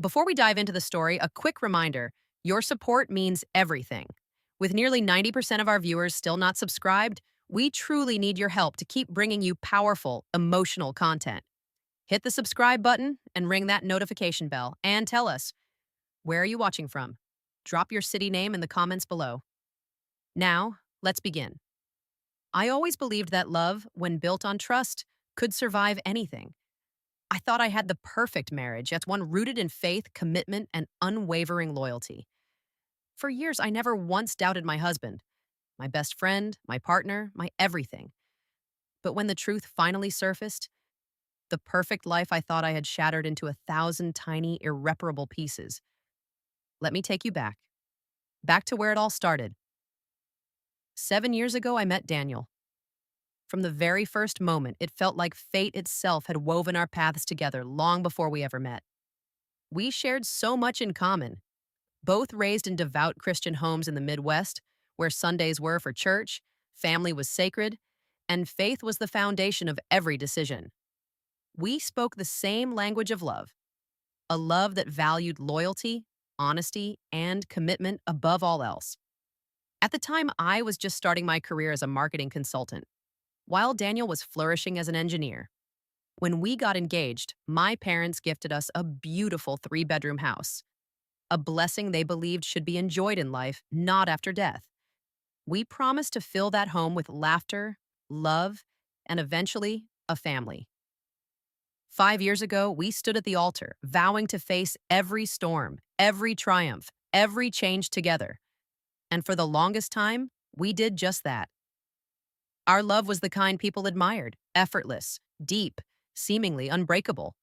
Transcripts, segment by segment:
Before we dive into the story, a quick reminder your support means everything. With nearly 90% of our viewers still not subscribed, we truly need your help to keep bringing you powerful, emotional content. Hit the subscribe button and ring that notification bell and tell us, where are you watching from? Drop your city name in the comments below. Now, let's begin. I always believed that love, when built on trust, could survive anything. I thought I had the perfect marriage, yet one rooted in faith, commitment, and unwavering loyalty. For years, I never once doubted my husband, my best friend, my partner, my everything. But when the truth finally surfaced, the perfect life I thought I had shattered into 1,000 tiny, irreparable pieces. Let me take you back to where it all started. 7 years ago, I met Daniel. From the very first moment, it felt like fate itself had woven our paths together long before we ever met. We shared so much in common, both raised in devout Christian homes in the Midwest, where Sundays were for church, family was sacred, and faith was the foundation of every decision. We spoke the same language of love, a love that valued loyalty, honesty, and commitment above all else. At the time, I was just starting my career as a marketing consultant, while Daniel was flourishing as an engineer. When we got engaged, my parents gifted us a beautiful 3-bedroom house, a blessing they believed should be enjoyed in life, not after death. We promised to fill that home with laughter, love, and eventually, a family. 5 years ago, we stood at the altar, vowing to face every storm, every triumph, every change together. And for the longest time, we did just that. Our love was the kind people admired, effortless, deep, seemingly unbreakable.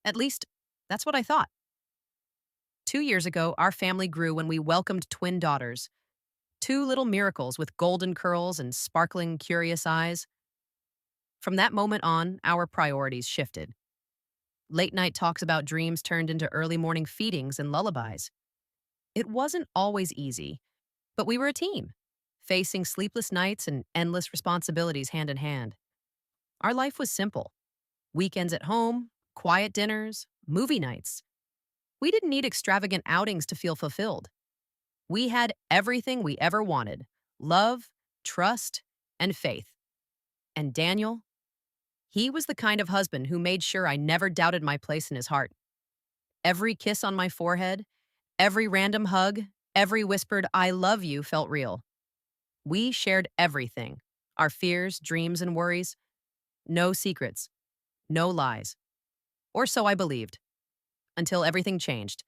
At least, that's what I thought. 2 years ago, our family grew when we welcomed twin daughters, two little miracles with golden curls and sparkling, curious eyes. From that moment on, our priorities shifted. Late night talks about dreams turned into early morning feedings and lullabies. It wasn't always easy, but we were a team, facing sleepless nights and endless responsibilities hand in hand. Our life was simple: weekends at home, quiet dinners, movie nights. We didn't need extravagant outings to feel fulfilled. We had everything we ever wanted: love, trust, and faith. And Daniel? He was the kind of husband who made sure I never doubted my place in his heart. Every kiss on my forehead, every random hug, every whispered "I love you" felt real. We shared everything: our fears, dreams, and worries. No secrets, no lies. Or so I believed, until everything changed.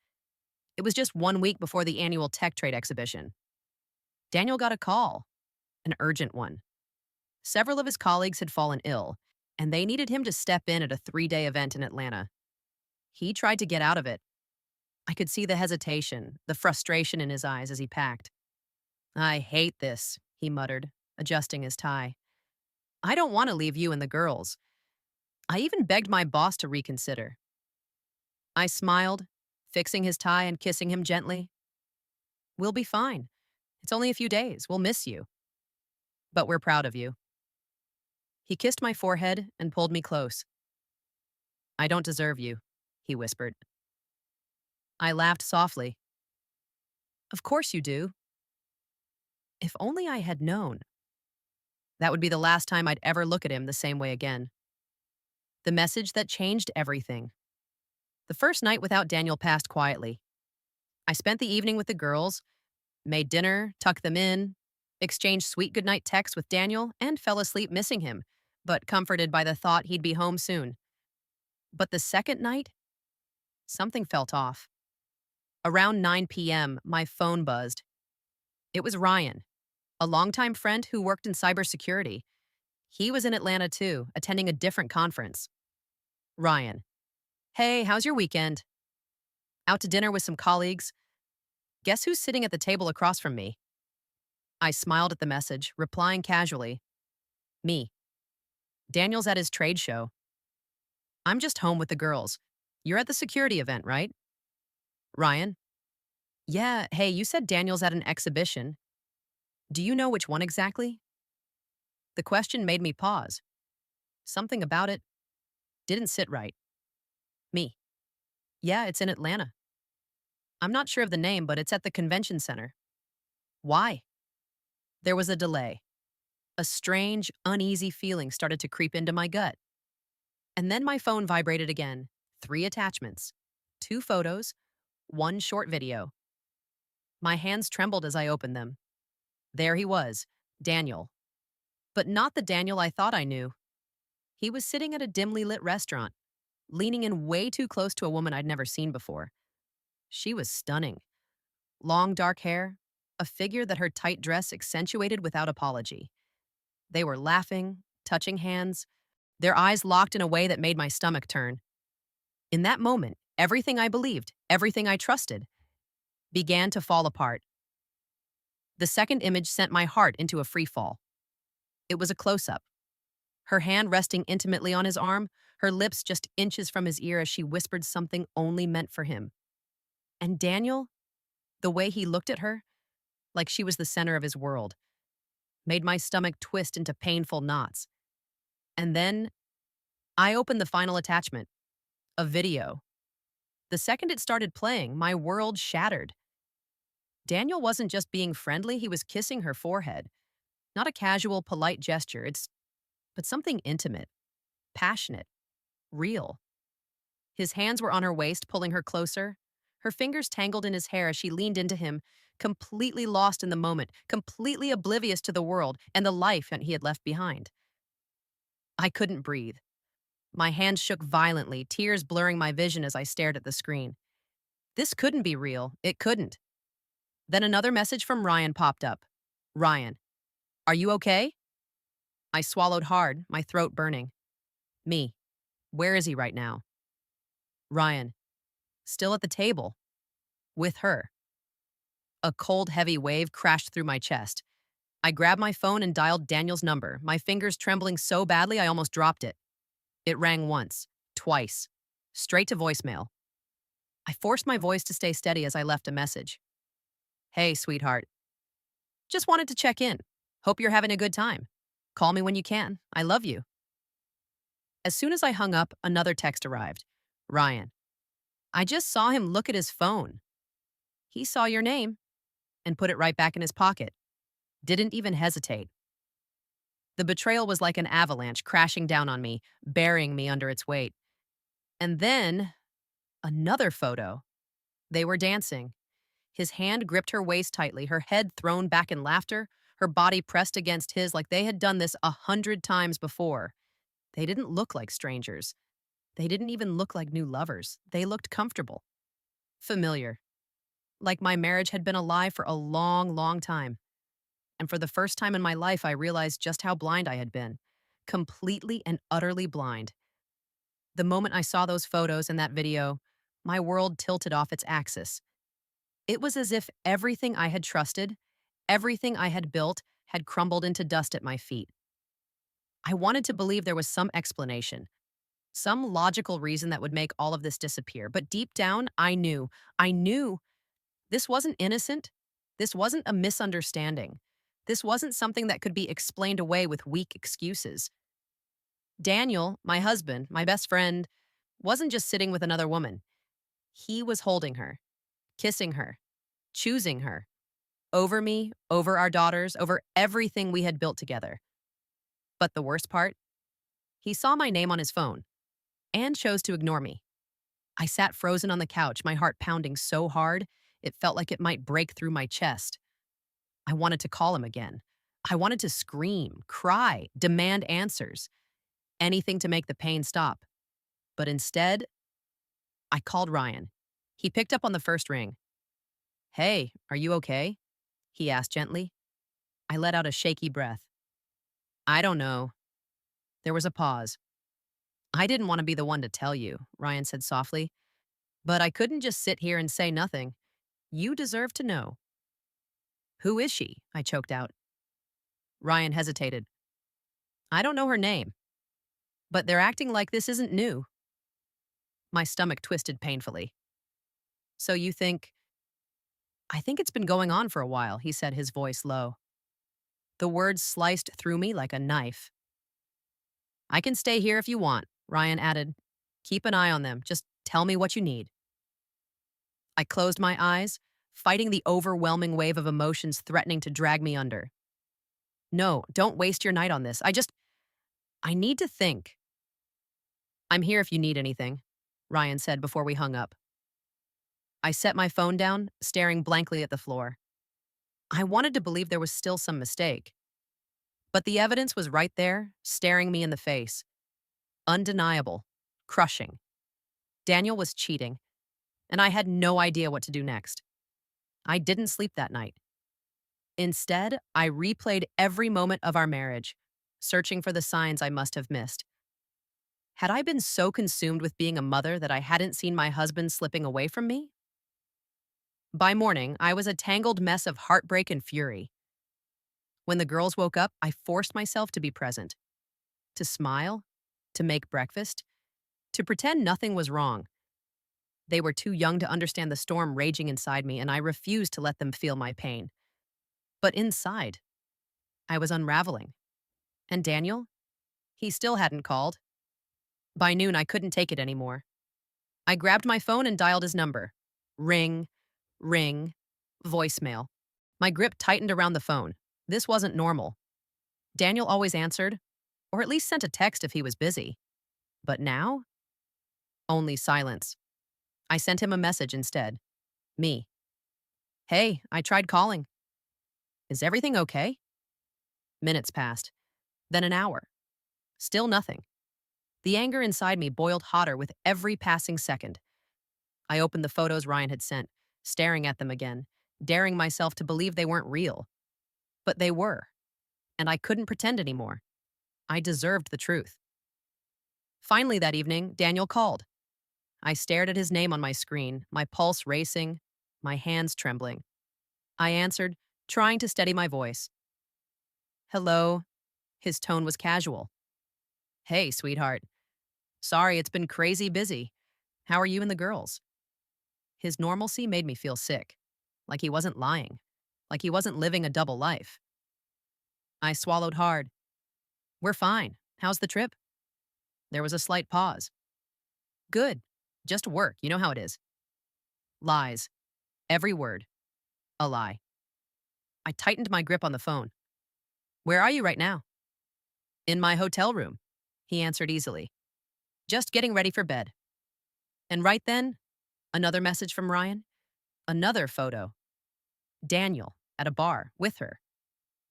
It was just 1 week before the annual tech trade exhibition. Daniel got a call, an urgent one. Several of his colleagues had fallen ill, and they needed him to step in at a 3-day event in Atlanta. He tried to get out of it. I could see the hesitation, the frustration in his eyes as he packed. "I hate this," he muttered, adjusting his tie. "I don't want to leave you and the girls." I even begged my boss to reconsider. I smiled, fixing his tie and kissing him gently. "We'll be fine. It's only a few days. We'll miss you. But we're proud of you." He kissed my forehead and pulled me close. "I don't deserve you," he whispered. I laughed softly. "Of course you do." If only I had known. That would be the last time I'd ever look at him the same way again. The message that changed everything. The first night without Daniel passed quietly. I spent the evening with the girls, made dinner, tucked them in, exchanged sweet goodnight texts with Daniel, and fell asleep missing him, but comforted by the thought he'd be home soon. But the second night, something felt off. Around 9 p.m., my phone buzzed. It was Ryan, a longtime friend who worked in cybersecurity. He was in Atlanta too, attending a different conference. Ryan: "Hey, how's your weekend?" "Out to dinner with some colleagues. Guess who's sitting at the table across from me?" I smiled at the message, replying casually, "Me." "Daniel's at his trade show." "I'm just home with the girls. You're at the security event, right?" Ryan: "Yeah, hey, you said Daniel's at an exhibition. Do you know which one exactly?" The question made me pause. Something about it didn't sit right. "Me." Yeah, it's in Atlanta. I'm not sure of the name, but it's at the convention center. Why? There was a delay. A strange, uneasy feeling started to creep into my gut. And then my phone vibrated again. 3 attachments, 2 photos, 1 short video. My hands trembled as I opened them. There he was, Daniel. But not the Daniel I thought I knew. He was sitting at a dimly lit restaurant, leaning in way too close to a woman I'd never seen before. She was stunning. Long dark hair, a figure that her tight dress accentuated without apology. They were laughing, touching hands, their eyes locked in a way that made my stomach turn. In that moment, everything I believed, everything I trusted, began to fall apart. The second image sent my heart into a free fall. It was a close up. Her hand resting intimately on his arm, her lips just inches from his ear as she whispered something only meant for him. And Daniel, the way he looked at her, like she was the center of his world, made my stomach twist into painful knots. And then I opened the final attachment, a video. The second it started playing, my world shattered. Daniel wasn't just being friendly, he was kissing her forehead. Not a casual, polite gesture, but something intimate, passionate, real. His hands were on her waist, pulling her closer. Her fingers tangled in his hair as she leaned into him, completely lost in the moment, completely oblivious to the world and the life he had left behind. I couldn't breathe. My hands shook violently, tears blurring my vision as I stared at the screen. This couldn't be real. It couldn't. Then another message from Ryan popped up. Ryan, are you okay? I swallowed hard, my throat burning. Me. Where is he right now? Ryan. Still at the table. With her. A cold, heavy wave crashed through my chest. I grabbed my phone and dialed Daniel's number, my fingers trembling so badly I almost dropped it. It rang once, twice, straight to voicemail. I forced my voice to stay steady as I left a message. Hey, sweetheart. Just wanted to check in. Hope you're having a good time. Call me when you can. I love you. As soon as I hung up, another text arrived. Ryan. I just saw him look at his phone. He saw your name and put it right back in his pocket. Didn't even hesitate. The betrayal was like an avalanche crashing down on me, burying me under its weight. And then, another photo. They were dancing. His hand gripped her waist tightly, her head thrown back in laughter, her body pressed against his like they had done this 100 times before. They didn't look like strangers. They didn't even look like new lovers. They looked comfortable. Familiar. Like my marriage had been alive for a long, long time. And for the first time in my life, I realized just how blind I had been. Completely and utterly blind. The moment I saw those photos and that video, my world tilted off its axis. It was as if everything I had trusted, everything I had built, had crumbled into dust at my feet. I wanted to believe there was some explanation, some logical reason that would make all of this disappear. But deep down, I knew. I knew this wasn't innocent. This wasn't a misunderstanding. This wasn't something that could be explained away with weak excuses. Daniel, my husband, my best friend, wasn't just sitting with another woman. He was holding her, kissing her, choosing her, over me, over our daughters, over everything we had built together. But the worst part? He saw my name on his phone and chose to ignore me. I sat frozen on the couch, my heart pounding so hard, it felt like it might break through my chest. I wanted to call him again. I wanted to scream, cry, demand answers, anything to make the pain stop. But instead, I called Ryan. He picked up on the first ring. Hey, are you okay? He asked gently. I let out a shaky breath. I don't know. There was a pause. I didn't want to be the one to tell you, Ryan said softly. But I couldn't just sit here and say nothing. You deserve to know. Who is she? I choked out. Ryan hesitated. I don't know her name. But they're acting like this isn't new. My stomach twisted painfully. So you think... I think it's been going on for a while, he said, his voice low. The words sliced through me like a knife. I can stay here if you want, Ryan added. Keep an eye on them. Just tell me what you need. I closed my eyes, fighting the overwhelming wave of emotions threatening to drag me under. No, don't waste your night on this. I need to think. I'm here if you need anything, Ryan said before we hung up. I set my phone down, staring blankly at the floor. I wanted to believe there was still some mistake. But the evidence was right there, staring me in the face. Undeniable. Crushing. Daniel was cheating, and I had no idea what to do next. I didn't sleep that night. Instead, I replayed every moment of our marriage, searching for the signs I must have missed. Had I been so consumed with being a mother that I hadn't seen my husband slipping away from me? By morning, I was a tangled mess of heartbreak and fury. When the girls woke up, I forced myself to be present, to smile, to make breakfast, to pretend nothing was wrong. They were too young to understand the storm raging inside me, and I refused to let them feel my pain. But inside, I was unraveling. And Daniel? He still hadn't called. By noon, I couldn't take it anymore. I grabbed my phone and dialed his number. Ring, ring, voicemail. My grip tightened around the phone. This wasn't normal. Daniel always answered, or at least sent a text if he was busy. But now? Only silence. I sent him a message instead. Me. Hey, I tried calling. Is everything okay? Minutes passed. Then an hour. Still nothing. The anger inside me boiled hotter with every passing second. I opened the photos Ryan had sent, staring at them again, daring myself to believe they weren't real. But they were, and I couldn't pretend anymore. I deserved the truth. Finally that evening, Daniel called. I stared at his name on my screen, my pulse racing, my hands trembling. I answered, trying to steady my voice. Hello. His tone was casual. Hey, sweetheart. Sorry, it's been crazy busy. How are you and the girls? His normalcy made me feel sick, like he wasn't lying, like he wasn't living a double life. I swallowed hard. We're fine. How's the trip? There was a slight pause. Good. Just work. You know how it is. Lies. Every word. A lie. I tightened my grip on the phone. Where are you right now? In my hotel room, he answered easily. Just getting ready for bed. And right then, another message from Ryan. Another photo. Daniel at a bar with her.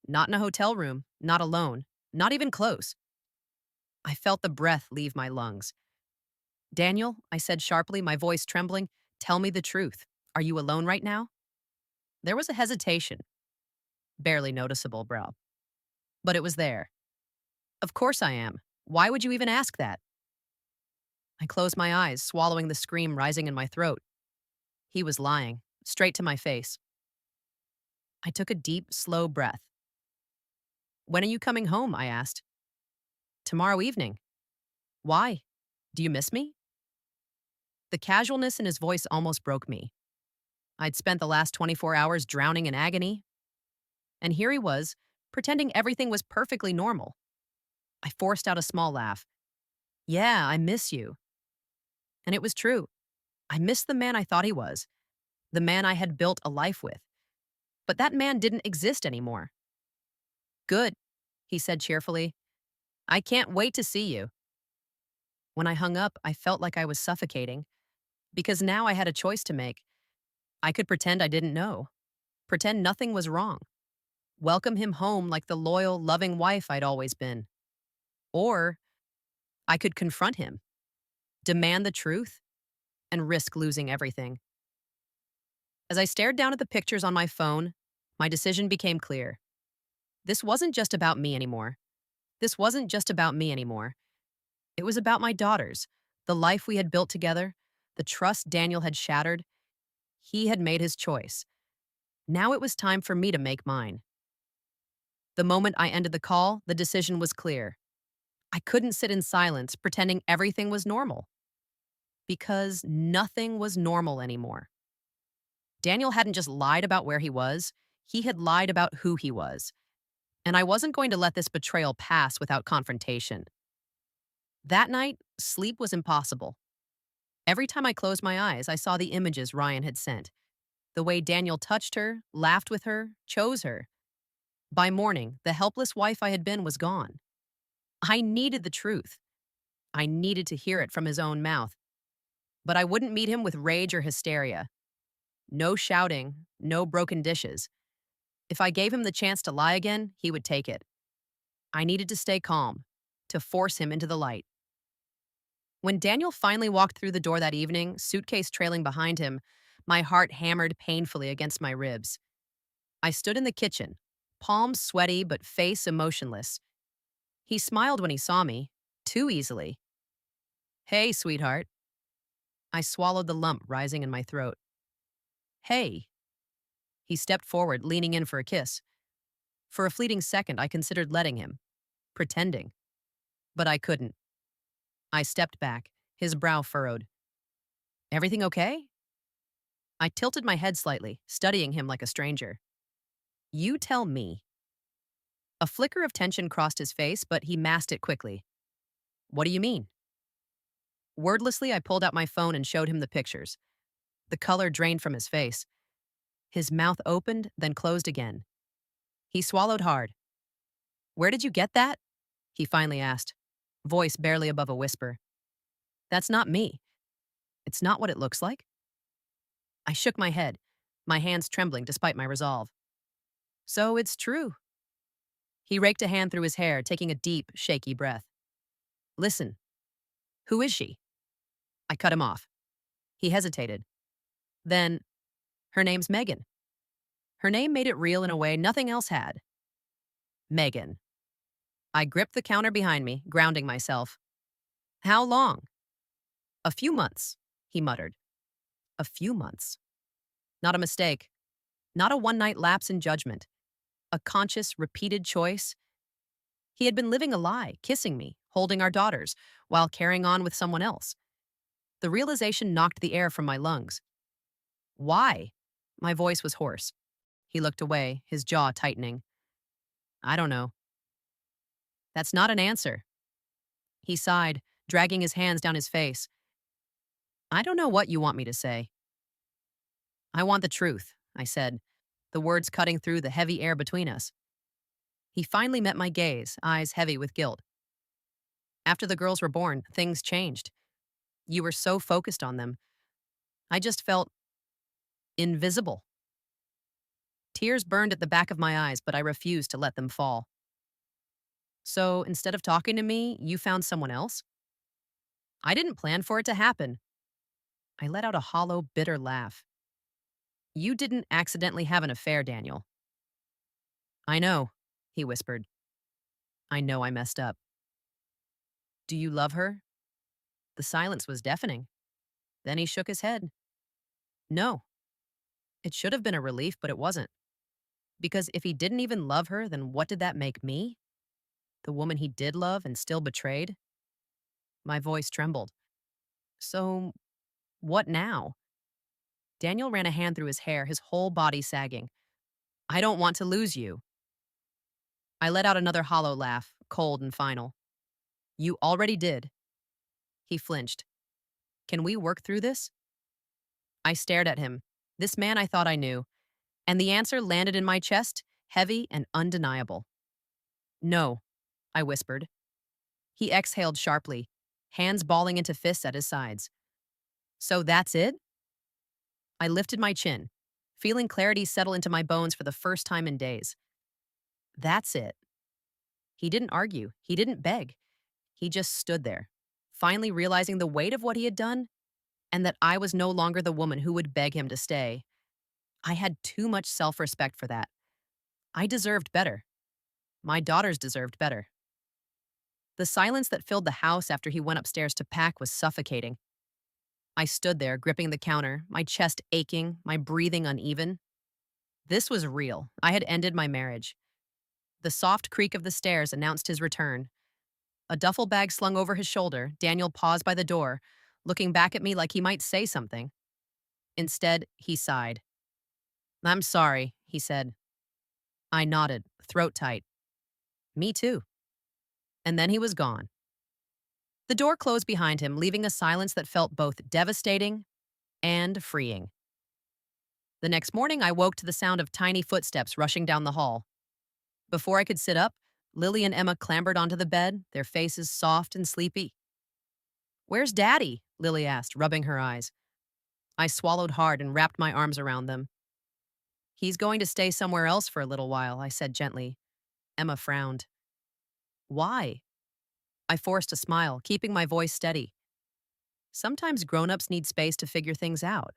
Not in a hotel room, not alone, not even close. I felt the breath leave my lungs. Daniel, I said sharply, my voice trembling, tell me the truth. Are you alone right now? There was a hesitation. Barely noticeable, bro. But it was there. Of course I am. Why would you even ask that? I closed my eyes, swallowing the scream rising in my throat. He was lying, straight to my face. I took a deep, slow breath. When are you coming home? I asked. Tomorrow evening. Why? Do you miss me? The casualness in his voice almost broke me. I'd spent the last 24 hours drowning in agony. And here he was, pretending everything was perfectly normal. I forced out a small laugh. Yeah, I miss you. And it was true. I missed the man I thought he was, the man I had built a life with. But that man didn't exist anymore. Good, he said cheerfully. I can't wait to see you. When I hung up, I felt like I was suffocating, because now I had a choice to make. I could pretend I didn't know, pretend nothing was wrong, welcome him home like the loyal, loving wife I'd always been. Or I could confront him, demand the truth, and risk losing everything. As I stared down at the pictures on my phone, my decision became clear. This wasn't just about me anymore. This wasn't just about me anymore. It was about my daughters, the life we had built together, the trust Daniel had shattered. He had made his choice. Now it was time for me to make mine. The moment I ended the call, the decision was clear. I couldn't sit in silence, pretending everything was normal. Because nothing was normal anymore. Daniel hadn't just lied about where he had lied about who he was. And I wasn't going to let this betrayal pass without confrontation. That night, sleep was impossible. Every time I closed my eyes, I saw the images Ryan had sent. The way Daniel touched her, laughed with her, chose her. By morning, the helpless wife I had been was gone. I needed the truth. I needed to hear it from his own mouth. But I wouldn't meet him with rage or hysteria. No shouting, no broken dishes. If I gave him the chance to lie again, he would take it. I needed to stay calm, to force him into the light. When Daniel finally walked through the door that evening, suitcase trailing behind him, my heart hammered painfully against my ribs. I stood in the kitchen, palms sweaty but face emotionless. He smiled when he saw me, too easily. Hey, sweetheart. I swallowed the lump rising in my throat. Hey. He stepped forward, leaning in for a kiss. For a fleeting second, I considered letting him, pretending. But I couldn't. I stepped back, his brow furrowed. Everything okay? I tilted my head slightly, studying him like a stranger. You tell me. A flicker of tension crossed his face, but he masked it quickly. What do you mean? Wordlessly, I pulled out my phone and showed him the pictures. The color drained from his face. His mouth opened, then closed again. He swallowed hard. Where did you get that? He finally asked, voice barely above a whisper. That's not me. It's not what it looks like. I shook my head, my hands trembling despite my resolve. So it's true. He raked a hand through his hair, taking a deep, shaky breath. Listen, who is she? I cut him off. He hesitated. Then, her name's Megan. Her name made it real in a way nothing else had. Megan. I gripped the counter behind me, grounding myself. How long? A few months, he muttered. A few months. Not a mistake. Not a one-night lapse in judgment. A conscious, repeated choice. He had been living a lie, kissing me, holding our daughters, while carrying on with someone else. The realization knocked the air from my lungs. Why? My voice was hoarse. He looked away, his jaw tightening. I don't know. That's not an answer. He sighed, dragging his hands down his face. I don't know what you want me to say. I want the truth, I said, the words cutting through the heavy air between us. He finally met my gaze, eyes heavy with guilt. After the girls were born, things changed. You were so focused on them. I just felt invisible. Tears burned at the back of my eyes, but I refused to let them fall. So instead of talking to me, you found someone else? I didn't plan for it to happen. I let out a hollow, bitter laugh. You didn't accidentally have an affair, Daniel. I know, he whispered. I know I messed up. Do you love her? The silence was deafening. Then he shook his head. No. It should have been a relief, but it wasn't. Because if he didn't even love her, then what did that make me? The woman he did love and still betrayed? My voice trembled. So, what now? Daniel ran a hand through his hair, his whole body sagging. I don't want to lose you. I let out another hollow laugh, cold and final. You already did. He flinched. Can we work through this? I stared at him, this man I thought I knew, and the answer landed in my chest, heavy and undeniable. No, I whispered. He exhaled sharply, hands balling into fists at his sides. So that's it? I lifted my chin, feeling clarity settle into my bones for the first time in days. That's it. He didn't argue. He didn't beg. He just stood there, finally realizing the weight of what he had done and that I was no longer the woman who would beg him to stay. I had too much self-respect for that. I deserved better. My daughters deserved better. The silence that filled the house after he went upstairs to pack was suffocating. I stood there, gripping the counter, my chest aching, my breathing uneven. This was real. I had ended my marriage. The soft creak of the stairs announced his return. A duffel bag slung over his shoulder, Daniel paused by the door, looking back at me like he might say something. Instead, he sighed. I'm sorry, he said. I nodded, throat tight. Me too. And then he was gone. The door closed behind him, leaving a silence that felt both devastating and freeing. The next morning, I woke to the sound of tiny footsteps rushing down the hall. Before I could sit up, Lily and Emma clambered onto the bed, their faces soft and sleepy. "Where's Daddy?" Lily asked, rubbing her eyes. I swallowed hard and wrapped my arms around them. "He's going to stay somewhere else for a little while," I said gently. Emma frowned. "Why?" I forced a smile, keeping my voice steady. "Sometimes grown-ups need space to figure things out."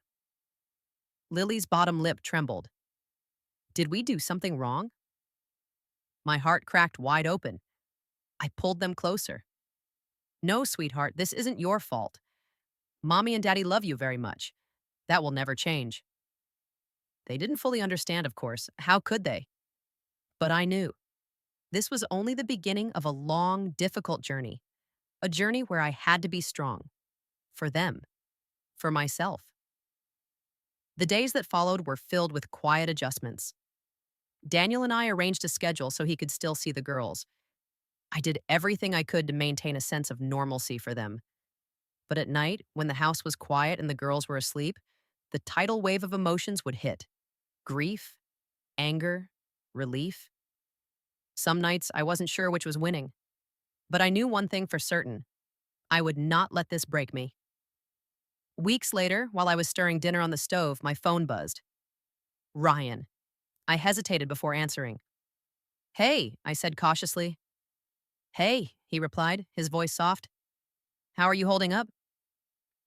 Lily's bottom lip trembled. Did we do something wrong? My heart cracked wide open. I pulled them closer. "No, sweetheart, this isn't your fault. Mommy and Daddy love you very much. That will never change." They didn't fully understand, of course. How could they? But I knew. This was only the beginning of a long, difficult journey. A journey where I had to be strong. For them. For myself. The days that followed were filled with quiet adjustments. Daniel and I arranged a schedule so he could still see the girls. I did everything I could to maintain a sense of normalcy for them. But at night, when the house was quiet and the girls were asleep, the tidal wave of emotions would hit. Grief, anger, relief. Some nights I wasn't sure which was winning. But I knew one thing for certain. I would not let this break me. Weeks later, while I was stirring dinner on the stove, my phone buzzed. Ryan. I hesitated before answering. "Hey," I said cautiously. "Hey," he replied, his voice soft. "How are you holding up?"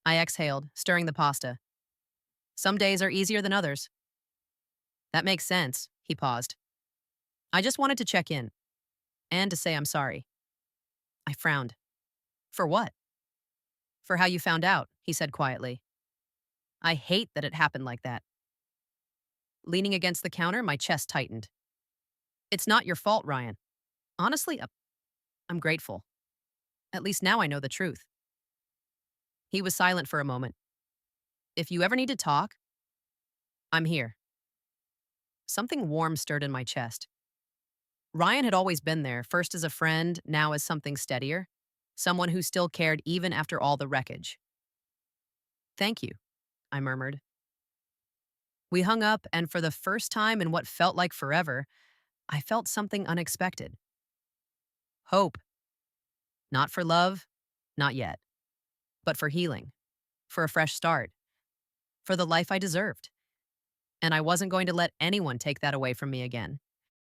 I exhaled, stirring the pasta. "Some days are easier than others." "That makes sense," he paused. "I just wanted to check in, and to say I'm sorry." I frowned. "For what?" "For how you found out," he said quietly. "I hate that it happened like that." Leaning against the counter, my chest tightened. "It's not your fault, Ryan. Honestly, I'm grateful. At least now I know the truth." He was silent for a moment. "If you ever need to talk, I'm here." Something warm stirred in my chest. Ryan had always been there, first as a friend, now as something steadier. Someone who still cared even after all the wreckage. "Thank you," I murmured. We hung up, and for the first time in what felt like forever, I felt something unexpected. Hope. Not for love, not yet, but for healing, for a fresh start, for the life I deserved. And I wasn't going to let anyone take that away from me again.